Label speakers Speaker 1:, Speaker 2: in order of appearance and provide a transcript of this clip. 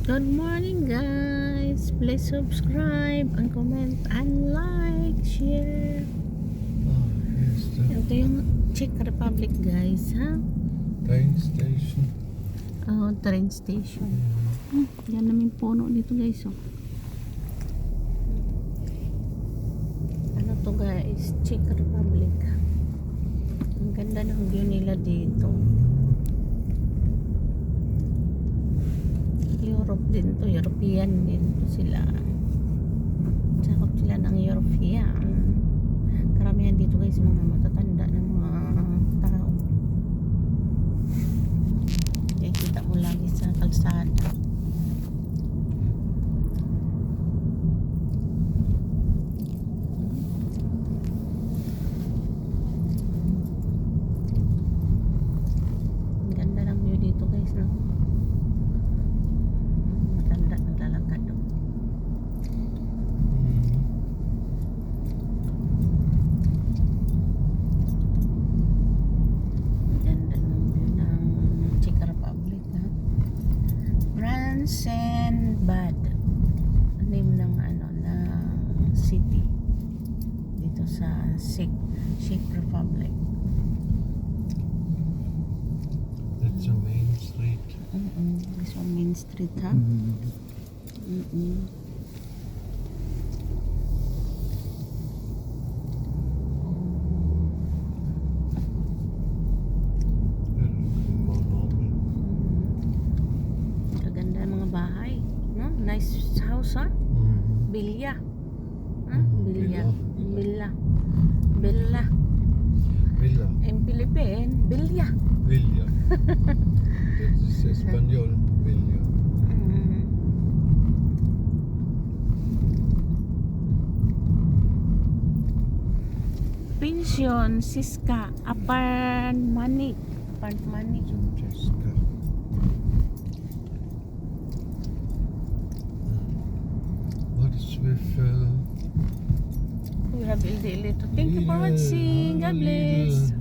Speaker 1: Good morning guys. Please subscribe and comment and like, share.
Speaker 2: Oh, yes, the
Speaker 1: Ito yung Czech Republic guys, ha?
Speaker 2: train station.
Speaker 1: Oh, train station. Yan namin puno dito guys, oh. Ano to guys? Czech Republic. Ang ganda ng view nila dito. Europe din to, European din to sila. Sakop sila ng European. Karamihan dito guys mga matatanda ng mga tao. Kaya kita mo lagi sa kalsada. Ang ganda ng view dito guys, no? Matanda naglalakad, no? Ganda ng view ng Czech Republic, ha? Bransenbad, name ng ano na city dito sa Czech Republic.
Speaker 2: That's a main street.
Speaker 1: This one main street, ha?
Speaker 2: More normal.
Speaker 1: Kaganda ng mga bahay, no? Nice house, ha? Bilya. Ha? Bilya. Villa. Villa.
Speaker 2: Villa.
Speaker 1: In Philippine, Bilya.
Speaker 2: Villa. That is Espanol. Villa.
Speaker 1: Pension, Siska, Apartmanic. Apartmanic.
Speaker 2: Francesca. What is with
Speaker 1: We have LDL. Thank you for watching. God bless.